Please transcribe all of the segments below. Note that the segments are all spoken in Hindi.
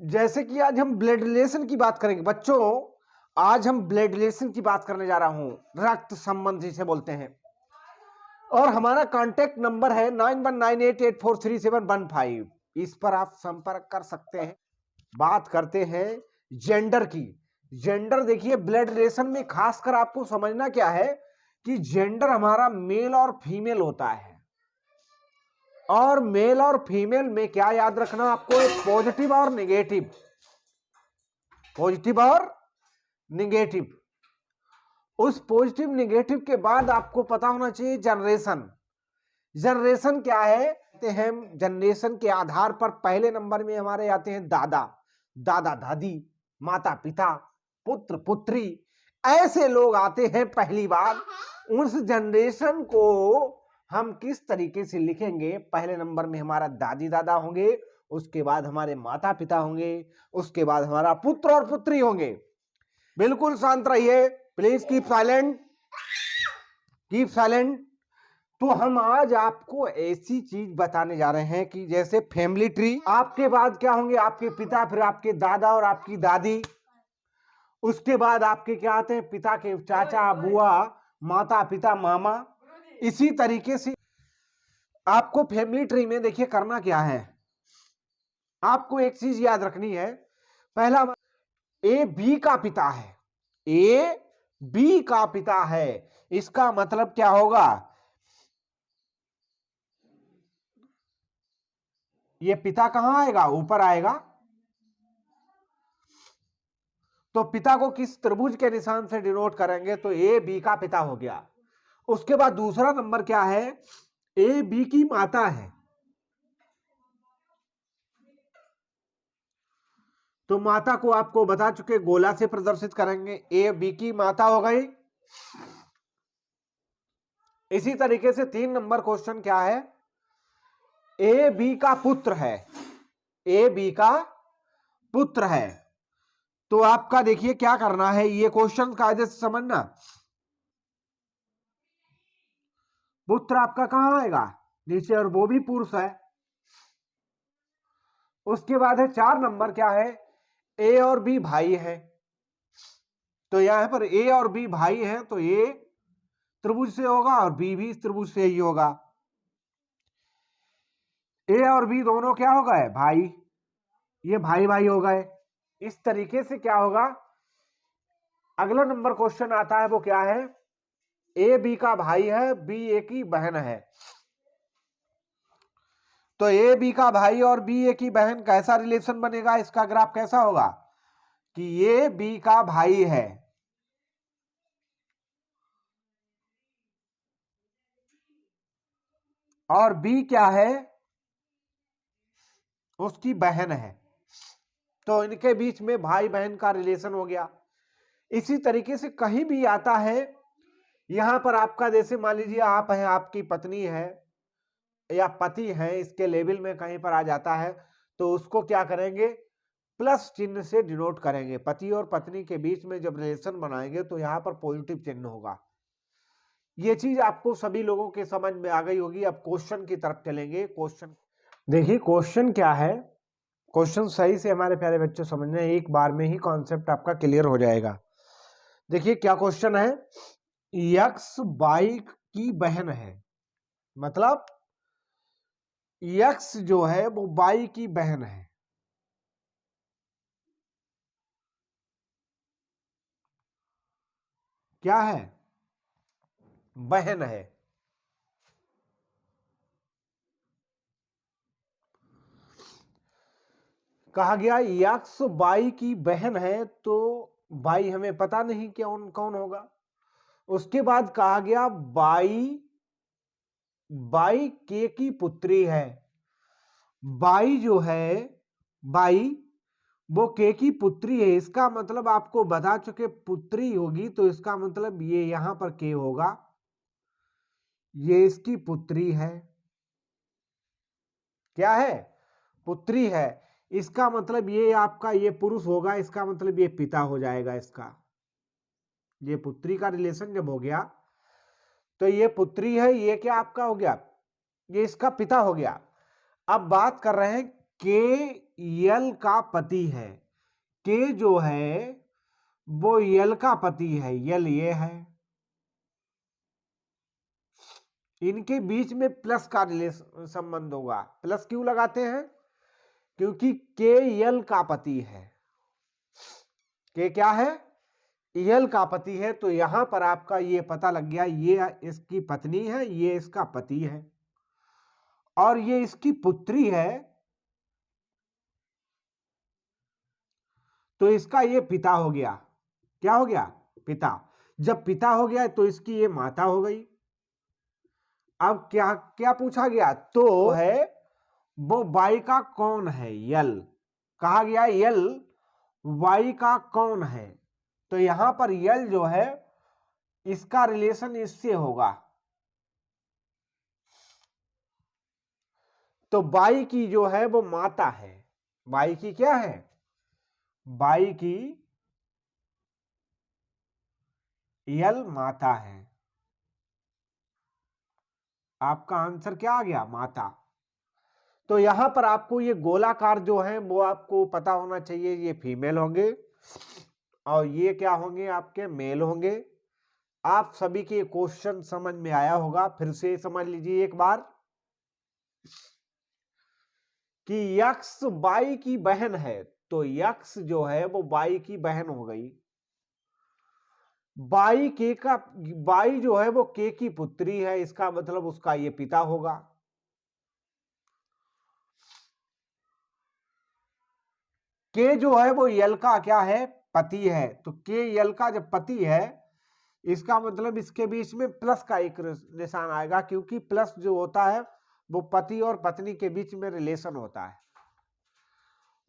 जैसे कि आज हम ब्लड रिलेशन की बात करेंगे बच्चों, आज हम ब्लड रिलेशन की बात करने जा रहा हूं, रक्त संबंध जिसे बोलते हैं। और हमारा कांटेक्ट नंबर है 9198843715। इस पर आप संपर्क कर सकते हैं। बात करते हैं जेंडर की। जेंडर देखिए ब्लड रिलेशन में खासकर आपको समझना क्या है कि जेंडर हमारा मेल और फीमेल होता है। और मेल और फीमेल में क्या याद रखना आपको, एक पॉजिटिव और नेगेटिव, पॉजिटिव और नेगेटिव। उस पॉजिटिव नेगेटिव के बाद आपको पता होना चाहिए जनरेशन। जनरेशन क्या है, कहते हैं जनरेशन के आधार पर पहले नंबर में हमारे आते हैं दादा, दादा दादी, माता पिता, पुत्र पुत्री, ऐसे लोग आते हैं पहली बार। उस जनरेशन को हम किस तरीके से लिखेंगे, पहले नंबर में हमारा दादी दादा होंगे, उसके बाद हमारे माता पिता होंगे, उसके बाद हमारा पुत्र और पुत्री होंगे। बिल्कुल शांत रहिए, please keep silent, keep silent. तो हम आज आपको ऐसी चीज बताने जा रहे हैं कि जैसे फैमिली ट्री, आपके बाद क्या होंगे, आपके पिता, फिर आपके दादा और आपकी दादी, उसके बाद आपके क्या आते हैं, पिता के चाचा, बुआ, माता पिता, मामा। इसी तरीके से आपको फैमिली ट्री में देखिए करना क्या है, आपको एक चीज याद रखनी है। पहला, ए बी का पिता है, ए बी का पिता है, इसका मतलब क्या होगा, ये पिता कहां आएगा, ऊपर आएगा। तो पिता को किस त्रिभुज के निशान से डिनोट करेंगे, तो ए बी का पिता हो गया। उसके बाद दूसरा नंबर क्या है, ए बी की माता है, तो माता को आपको बता चुके, गोला से प्रदर्शित करेंगे, ए बी की माता हो गई। इसी तरीके से 3 नंबर क्वेश्चन क्या है, ए बी का पुत्र है, ए बी का पुत्र है। तो आपका देखिए क्या करना है, ये क्वेश्चन कायदे से समझना। पुत्र आपका कहां आएगा, नीचे, और वो भी पुरुष है। उसके बाद है 4 नंबर क्या है, ए और बी भाई है, तो यहां पर ए और बी भाई है, तो ए त्रिभुज से होगा और बी भी इस त्रिभुज से ही होगा। ए और बी दोनों क्या हो गए, भाई, ये भाई भाई हो गए। इस तरीके से क्या होगा, अगला नंबर क्वेश्चन आता है, वो क्या है, ए बी का भाई है, बी ए की बहन है। तो ए बी का भाई और बी ए की बहन कैसा रिलेशन बनेगा, इसका ग्राफ कैसा होगा कि ये बी का भाई है और बी क्या है, उसकी बहन है, तो इनके बीच में भाई बहन का रिलेशन हो गया। इसी तरीके से कहीं भी आता है, यहां पर आपका जैसे मान लीजिए आप हैं, आपकी पत्नी है या पति है, इसके लेवल में कहीं पर आ जाता है, तो उसको क्या करेंगे, प्लस चिन्ह से डिनोट करेंगे। पति और पत्नी के बीच में जब रिलेशन बनाएंगे तो यहां पर पॉजिटिव चिन्ह होगा। ये चीज आपको सभी लोगों के समझ में आ गई होगी। अब क्वेश्चन की तरफ चलेंगे। क्वेश्चन देखिए, क्वेश्चन क्या है, क्वेश्चन सही से हमारे प्यारे बच्चों समझने, एक बार में ही कॉन्सेप्ट आपका क्लियर हो जाएगा। देखिए क्या क्वेश्चन है, यक्स बाई की बहन है, मतलब यक्स जो है वो बाई की बहन है। क्या है, बहन है। कहा गया यक्स बाई की बहन है, तो बाई हमें पता नहीं कौन कौन होगा। उसके बाद कहा गया बाई, बाई के की पुत्री है। बाई जो है, बाई वो के की पुत्री है, इसका मतलब आपको बता चुके पुत्री होगी, तो इसका मतलब ये यहां पर के होगा, ये इसकी पुत्री है। क्या है, पुत्री है। इसका मतलब ये आपका ये पुरुष होगा, इसका मतलब ये पिता हो जाएगा इसका। ये पुत्री का रिलेशन जब हो गया तो ये पुत्री है, ये क्या आपका हो गया, ये इसका पिता हो गया। अब बात कर रहे हैं के यल का पति है, के जो है वो यल का पति है, यल ये है, इनके बीच में प्लस का संबंध होगा। प्लस क्यों लगाते हैं? क्योंकि के यल का पति है, के क्या है? यल का पति है। तो यहां पर आपका ये पता लग गया, ये इसकी पत्नी है, ये इसका पति है, और ये इसकी पुत्री है, तो इसका ये पिता हो गया। क्या हो गया? पिता। जब पिता हो गया तो इसकी ये माता हो गई। अब क्या क्या पूछा गया? तो है वो वाई का कौन है? यल कहा गया, यल वाई का कौन है? तो यहां पर यल जो है इसका रिलेशन इससे होगा, तो बाई की जो है वो माता है। बाई की क्या है? बाई की यल माता है। आपका आंसर क्या आ गया? माता। तो यहां पर आपको ये गोलाकार जो है वो आपको पता होना चाहिए, ये फीमेल होंगे और ये क्या होंगे? आपके मेल होंगे। आप सभी के क्वेश्चन समझ में आया होगा, फिर से समझ लीजिए एक बार कि यक्स बाई की बहन है, तो यक्स जो है वो बाई की बहन हो गई। बाई जो है वो के की पुत्री है, इसका मतलब उसका ये पिता होगा। के जो है वो यल का क्या है? पति है। तो के यल का जब पति है, इसका मतलब इसके बीच में प्लस का एक निशान आएगा, क्योंकि प्लस जो होता है वो पति और पत्नी के बीच में रिलेशन होता है।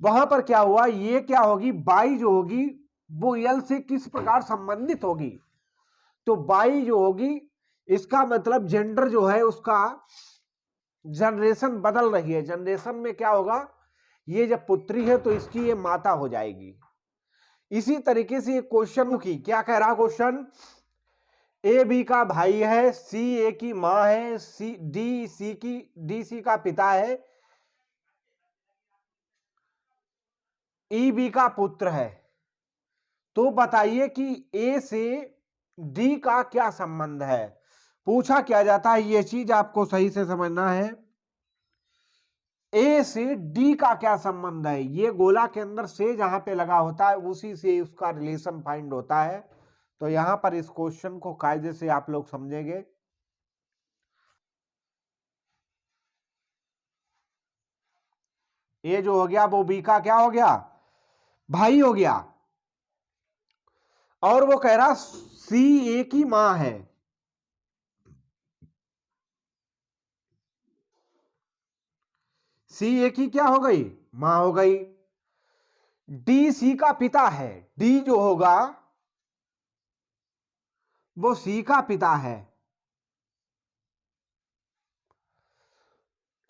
वहां पर क्या हुआ? ये क्या होगी? बाई जो होगी वो यल से किस प्रकार संबंधित होगी? तो बाई जो होगी, इसका मतलब जेंडर जो है उसका जनरेशन बदल रही है। जनरेशन में क्या होगा? ये जब पुत्री है तो इसकी ये माता हो जाएगी। इसी तरीके से क्वेश्चन की क्या कह रहा? क्वेश्चन ए बी का भाई है, सी ए की मां है, डी सी का पिता है, ई बी का पुत्र है। तो बताइए कि ए से डी का क्या संबंध है? पूछा क्या जाता है, ये चीज आपको सही से समझना है। ए से डी का क्या संबंध है? ये गोला के अंदर से जहां पे लगा होता है उसी से उसका रिलेशन फाइंड होता है। तो यहां पर इस क्वेश्चन को कायदे से आप लोग समझेंगे। ए जो हो गया वो बी का क्या हो गया? भाई हो गया। और वो कह रहा सी ए की मां है। सी ए की क्या हो गई? मां हो गई। डी सी का पिता है। डी जो होगा वो सी का पिता है,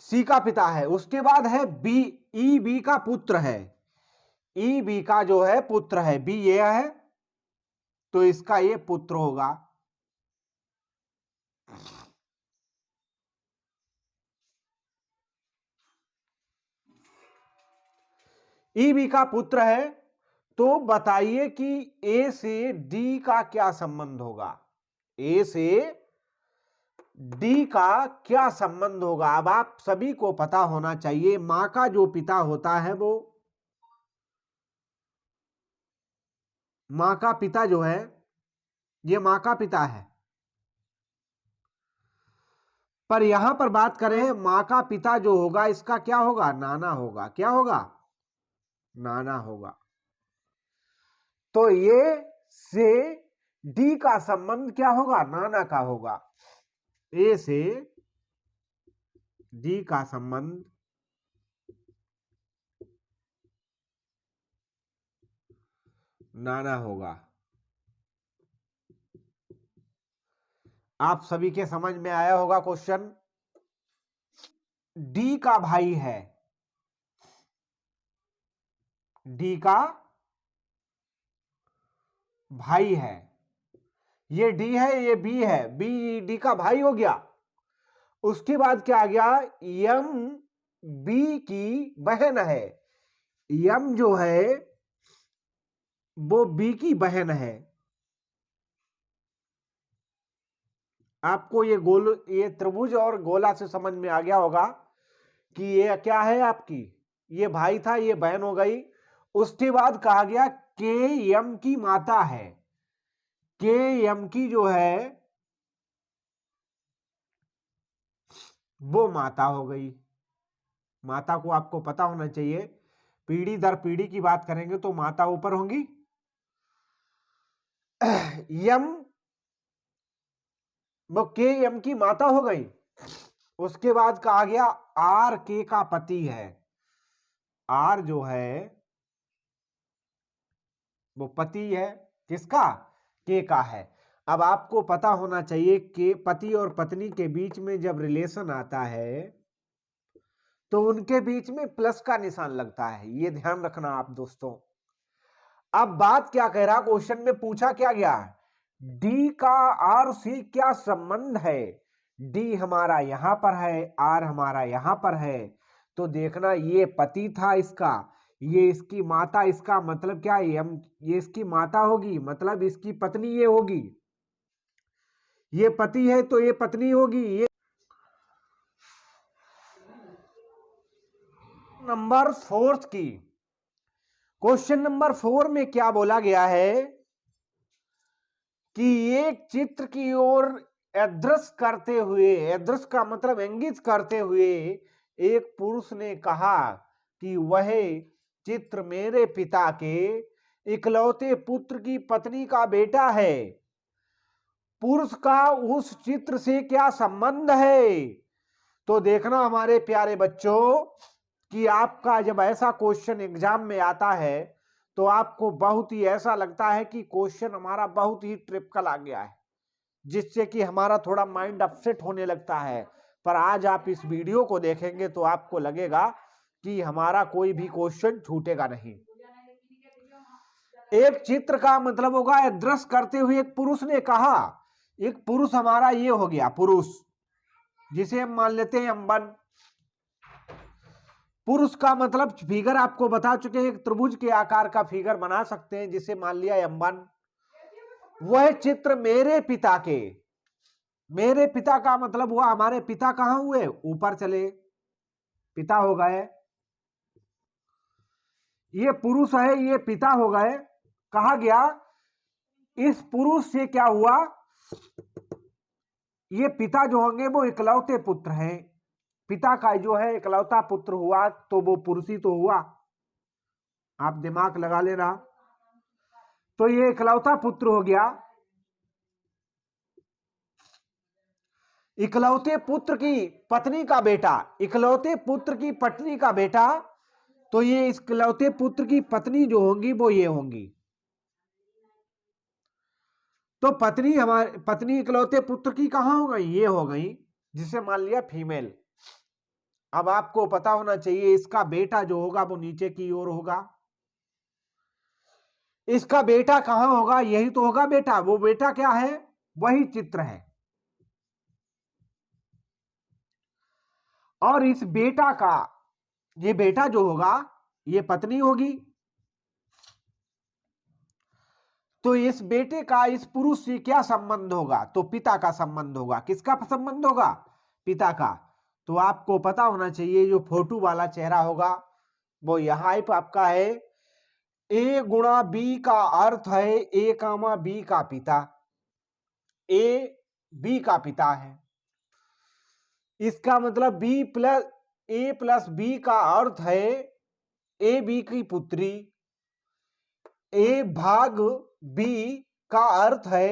सी का पिता है। उसके बाद है बी, ई बी का पुत्र है। ई बी का जो है पुत्र है, बी ये है तो इसका ये पुत्र होगा। ई बी का पुत्र है। तो बताइए कि ए से डी का क्या संबंध होगा? ए से डी का क्या संबंध होगा? अब आप सभी को पता होना चाहिए, मां का जो पिता होता है वो, मां का पिता जो है ये मां का पिता है। पर यहां पर बात करें, मां का पिता जो होगा इसका क्या होगा? नाना होगा। क्या होगा? नाना होगा। तो ये से डी का संबंध क्या होगा? नाना का होगा। ए से डी का संबंध नाना होगा। आप सभी के समझ में आया होगा क्वेश्चन। डी का भाई है, डी का भाई है, ये डी है ये बी है, बी डी का भाई हो गया। उसके बाद क्या आ गया? एम बी की बहन है। यम जो है वो बी की बहन है। आपको ये त्रिभुज और गोला से समझ में आ गया होगा कि ये क्या है आपकी, ये भाई था, ये बहन हो गई। उसके बाद कहा गया के यम की माता है, के यम की जो है वो माता हो गई। माता को आपको पता होना चाहिए, पीढ़ी दर पीढ़ी की बात करेंगे तो माता ऊपर होंगी। यम वो के यम की माता हो गई। उसके बाद कहा गया आर के का पति है। आर जो है वो पति है, किसका, के का है। अब आपको पता होना चाहिए कि पति और पत्नी के बीच में जब रिलेशन आता है तो उनके बीच में प्लस का निशान लगता है, ये ध्यान रखना आप दोस्तों। अब बात क्या कह रहा, क्वेश्चन में पूछा क्या गया, डी का आर से क्या संबंध है। डी हमारा यहां पर है, आर हमारा यहां पर है। तो देखना ये पति था इसका, ये इसकी माता, इसका मतलब क्या है, ये इसकी माता होगी, मतलब इसकी पत्नी ये होगी। ये पति है तो ये पत्नी होगी। ये नंबर 4 की, क्वेश्चन नंबर 4 में क्या बोला गया है कि एक चित्र की ओर अदृश्य करते हुए, अदृश्य का मतलब इंगित करते हुए एक पुरुष ने कहा कि वह चित्र मेरे पिता के इकलौते पुत्र की पत्नी का बेटा है। पुरुष का उस चित्र से क्या संबंध है। तो देखना हमारे प्यारे बच्चों कि आपका जब ऐसा क्वेश्चन एग्जाम में आता है तो आपको बहुत ही ऐसा लगता है कि क्वेश्चन हमारा बहुत ही ट्रिपिकल आ गया है, जिससे कि हमारा थोड़ा माइंड अपसेट होने लगता है। पर आज आप इस वीडियो को देखेंगे तो आपको लगेगा कि हमारा कोई भी क्वेश्चन छूटेगा नहीं। एक चित्र का मतलब होगा अदृश्य करते हुए एक पुरुष ने कहा, एक पुरुष हमारा ये हो गया पुरुष, जिसे हम मान लेते हैं अंबन। पुरुष का मतलब फिगर आपको बता चुके हैं, एक त्रिभुज के आकार का फिगर बना सकते हैं जिसे मान लिया अंबन। वह चित्र मेरे पिता के, मेरे पिता का मतलब हुआ हमारे पिता कहां हुए, ऊपर चले, पिता हो गए। ये पुरुष है, ये पिता हो गए। कहा गया इस पुरुष से क्या हुआ, ये पिता जो होंगे वो इकलौते पुत्र हैं। पिता का जो है इकलौता पुत्र हुआ तो वो पुरुष ही तो हुआ, आप दिमाग लगा लेना। तो ये इकलौता पुत्र हो गया, इकलौते पुत्र की पत्नी का बेटा, इकलौते पुत्र की पत्नी का बेटा। तो ये इकलौते पुत्र की पत्नी जो होंगी वो ये होंगी। तो पत्नी हमारे, पत्नी इकलौते पुत्र की कहां हो गई, ये हो गई, जिसे मान लिया फीमेल। अब आपको पता होना चाहिए इसका बेटा जो होगा वो नीचे की ओर होगा। इसका बेटा कहां होगा, यही तो होगा बेटा। वो बेटा क्या है, वही चित्र है। और इस बेटा का, ये बेटा जो होगा ये पत्नी होगी। तो इस बेटे का इस पुरुष से क्या संबंध होगा, तो पिता का संबंध होगा। किसका संबंध होगा, पिता का। तो आपको पता होना चाहिए जो फोटो वाला चेहरा होगा वो यहां आपका है। ए गुणा बी का अर्थ है ए कामा बी का पिता, ए बी का पिता है। इसका मतलब बी प्लस ए प्लस बी का अर्थ है ए बी की पुत्री। ए भाग बी का अर्थ है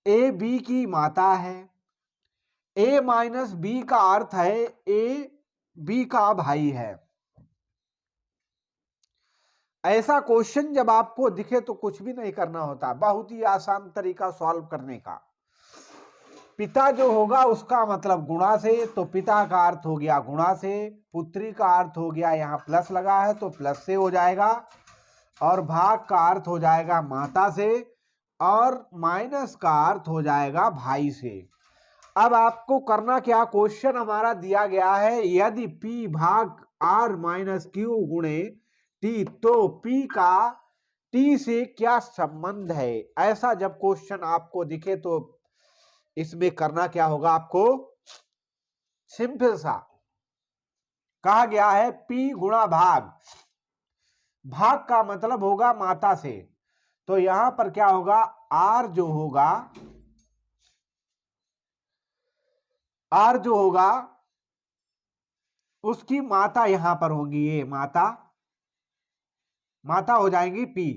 ए बी की माता है। ए माइनस बी का अर्थ है ए बी का भाई है। ऐसा क्वेश्चन जब आपको दिखे तो कुछ भी नहीं करना होता, बहुत ही आसान तरीका सॉल्व करने का। पिता जो होगा उसका मतलब गुणा से, तो पिता का अर्थ हो गया गुणा से। पुत्री का अर्थ हो गया, यहाँ प्लस लगा है तो प्लस से हो जाएगा। और भाग का अर्थ हो जाएगा माता से, और माइनस का अर्थ हो जाएगा भाई से। अब आपको करना क्या, क्वेश्चन हमारा दिया गया है यदि P भाग R माइनस Q गुणे टी, तो पी का टी से क्या संबंध है? ऐसा जब क्वेश्चन आपको दिखे तो इसमें करना क्या होगा आपको? सिंपल सा कहा गया है पी गुणा भाग, भाग का मतलब होगा माता से, तो यहां पर क्या होगा? आर जो होगा, आर जो होगा उसकी माता यहां पर होगी, ये माता, माता हो जाएंगी पी।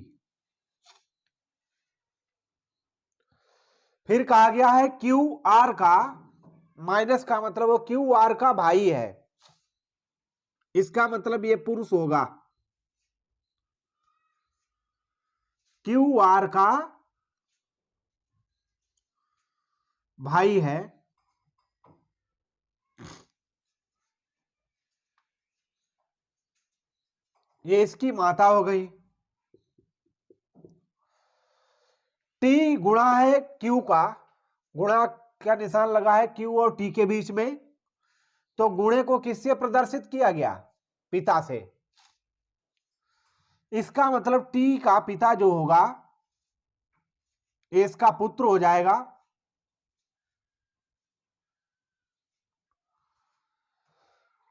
फिर कहा गया है क्यू आर का, माइनस का मतलब वो क्यू आर का भाई है, इसका मतलब ये पुरुष होगा, क्यू आर का भाई है, ये इसकी माता हो गई। टी गुणा है क्यू का, गुणा का निशान लगा है क्यू और टी के बीच में, तो गुणे को किससे प्रदर्शित किया गया? पिता से। इसका मतलब टी का पिता जो होगा ये इसका पुत्र हो जाएगा,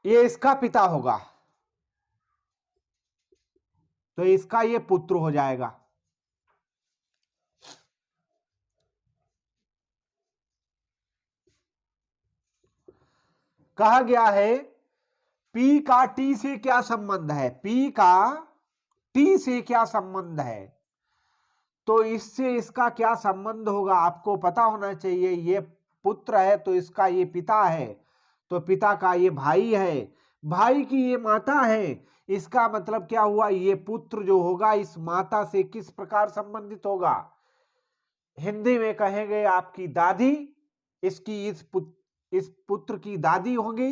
ये इसका पिता होगा, तो इसका ये पुत्र हो जाएगा। कहा गया है पी का टी से क्या संबंध है? पी का टी से क्या संबंध है? तो इससे इसका क्या संबंध होगा आपको पता होना चाहिए। ये पुत्र है तो इसका ये पिता है, तो पिता का ये भाई है, भाई की ये माता है, इसका मतलब क्या हुआ? ये पुत्र जो होगा इस माता से किस प्रकार संबंधित होगा? हिंदी में कहेंगे आपकी दादी, इसकी इस पुत्र की दादी होगी,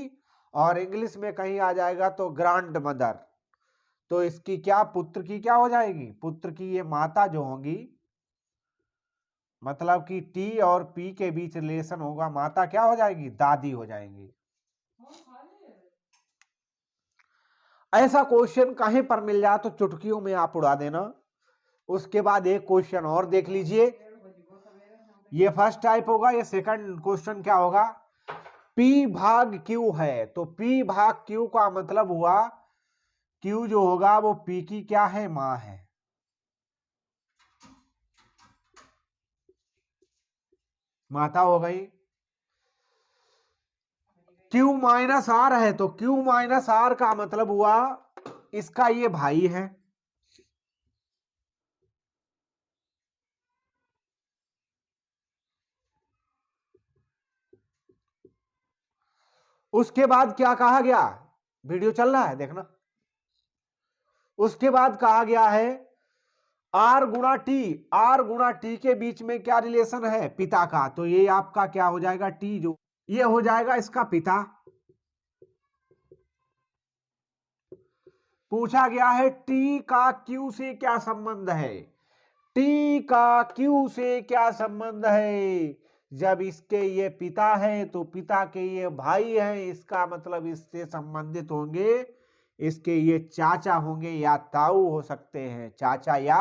और इंग्लिश में कहीं आ जाएगा तो ग्रैंड मदर, तो इसकी क्या, पुत्र की क्या हो जाएगी? पुत्र की ये माता जो होगी, मतलब कि टी और पी के बीच रिलेशन होगा, माता क्या हो जाएगी? दादी हो जाएंगी। ऐसा क्वेश्चन कहीं पर मिल जाए तो चुटकियों में आप उड़ा देना। उसके बाद एक क्वेश्चन और देख लीजिए, ये फर्स्ट टाइप होगा। ये सेकंड क्वेश्चन क्या होगा? P भाग Q है, तो P भाग Q का मतलब हुआ Q जो होगा वो P की क्या है? मां है, माता हो गई। Q माइनस आर है, तो Q माइनस आर का मतलब हुआ इसका ये भाई है, उसके बाद क्या कहा गया? वीडियो चल रहा है देखना। उसके बाद कहा गया है आर गुणा टी, आर गुणा टी के बीच में क्या रिलेशन है? पिता का, तो ये आपका क्या हो जाएगा? टी जो ये हो जाएगा इसका पिता। पूछा गया है टी का क्यू से क्या संबंध है? टी का क्यू से क्या संबंध है? जब इसके ये पिता है तो पिता के ये भाई हैं, इसका मतलब इससे संबंधित होंगे इसके ये चाचा होंगे या ताऊ हो सकते हैं, चाचा या